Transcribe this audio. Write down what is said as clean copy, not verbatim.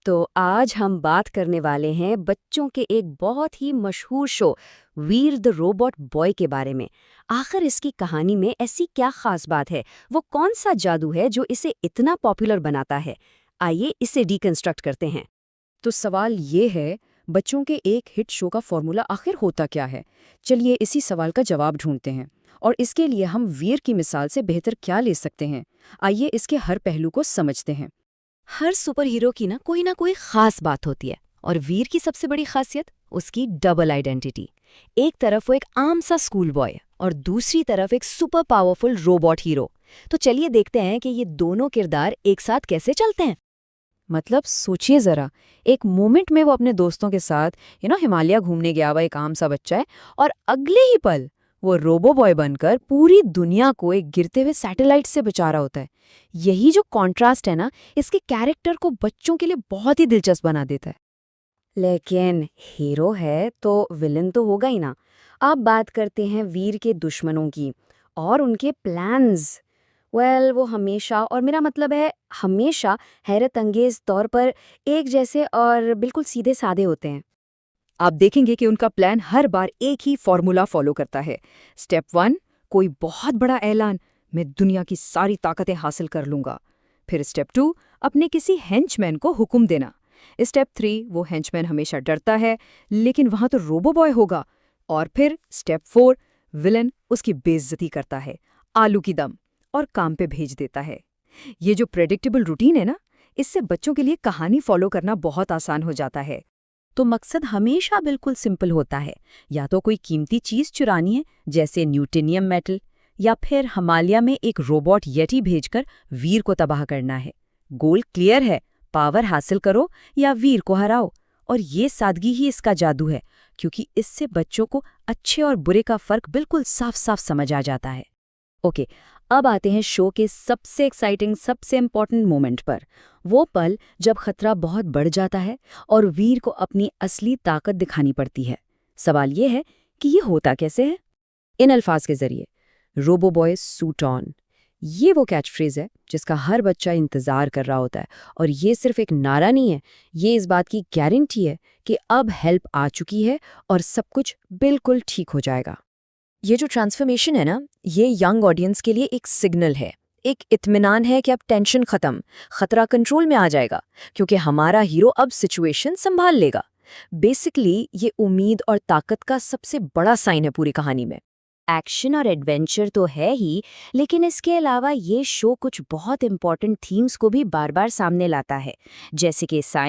तो आज हम बात करने वाले हैं बच्चों के एक बहुत ही मशहूर show Veer the robot boy के बारे में। आखिर इसकी कहानी में ऐसी क्या खास बात है? वो कौन सा जादू है जो इसे इतना पॉपुलर बनाता है? आइए इसे डिकंस्ट्रक्ट करते हैं। तो सवाल ये है, बच्चों के एक हिट शो का फॉर्मूला आखिर होता क्या है? चलिए इसी सवाल का जवाब ढूंढते हैं। और इसके लिए हम वीर की मिसाल से बेहतर क्या ले सकते हैं? आइए इसके हर पहलू को समझते हैं। हर सुपर हीरो की ना कोई खास बात होती है, और वीर की सबसे बड़ी खासियत उसकी डबल आइडेंटिटी। एक तरफ वो एक आम सा स्कूल बॉय और दूसरी तरफ एक सुपर पावरफुल रोबोट हीरो। तो चलिए देखते हैं कि ये दोनों किरदार एक साथ कैसे चलते हैं। मतलब सोचिए ज़रा, एक मोमेंट में वो अपने दोस्तों के साथ हिमालय घूमने गया हुआ एक आम सा बच्चा है, और अगले ही पल वो रोबो बॉय बनकर पूरी दुनिया को एक गिरते हुए सैटेलाइट से बचा रहा होता है। यही जो कॉन्ट्रास्ट है ना, इसके कैरेक्टर को बच्चों के लिए बहुत ही दिलचस्प बना देता है। लेकिन हीरो है तो विलन तो होगा ही ना। अब बात करते हैं वीर के दुश्मनों की और उनके प्लान्स। वो हमेशा, और मेरा मतलब है हमेशा, हैरत अंगेज तौर पर एक जैसे और बिल्कुल सीधे साधे होते हैं। आप देखेंगे कि उनका प्लान हर बार एक ही फॉर्मूला फॉलो करता है। स्टेप 1, कोई बहुत बड़ा ऐलान, मैं दुनिया की सारी ताकतें हासिल कर लूंगा। फिर स्टेप 2, अपने किसी हेंचमैन को हुक्म देना। स्टेप 3, वो हेंचमैन हमेशा डरता है, लेकिन वहां तो रोबो बॉय होगा। और फिर स्टेप 4, विलन उसकी बेइज्जती करता है, आलू की दम, और काम पे भेज देता है। ये जो प्रेडिक्टेबल रूटीन है ना, इससे बच्चों के लिए कहानी फॉलो करना बहुत आसान हो जाता है। तो मकसद हमेशा बिल्कुल सिंपल होता है। या तो कोई कीमती चीज चुरानी है, जैसे न्यूटेनियम मेटल, या फिर हिमालय में एक रोबोट येटी भेजकर वीर को तबाह करना है। गोल क्लियर है, पावर हासिल करो या वीर को हराओ। और ये सादगी ही इसका जादू है, क्योंकि इससे बच्चों को अच्छे और बुरे का फर्क बिल्कुल साफ साफ समझ आ जाता है। ओके, अब आते हैं शो के सबसे एक्साइटिंग, सबसे इम्पोर्टेंट मोमेंट पर। वो पल जब खतरा बहुत बढ़ जाता है और वीर को अपनी असली ताकत दिखानी पड़ती है। सवाल ये है कि ये होता कैसे है? इन अल्फाज के जरिए, रोबो बॉय सूट ऑन। ये वो कैच फ्रेज है जिसका हर बच्चा इंतजार कर रहा होता है। और ये सिर्फ एक नारा नहीं है, ये इस बात की गारंटी है कि अब हेल्प आ चुकी है और सब कुछ बिल्कुल ठीक हो जाएगा। ये जो ट्रांसफॉर्मेशन है ना, ये यंग ऑडियंस के लिए एक सिग्नल है, एक इत्मीनान है कि अब टेंशन खत्म, खतरा कंट्रोल में आ जाएगा, क्योंकि हमारा हीरो अब सिचुएशन संभाल लेगा। बेसिकली ये उम्मीद और ताकत का सबसे बड़ा साइन है पूरी कहानी में। एक्शन और एडवेंचर तो है ही, लेकिन इसके अलावा ये शो कुछ बहुत इंपॉर्टेंट थीम्स को भी बार बार सामने लाता है, जैसे कि साइंस,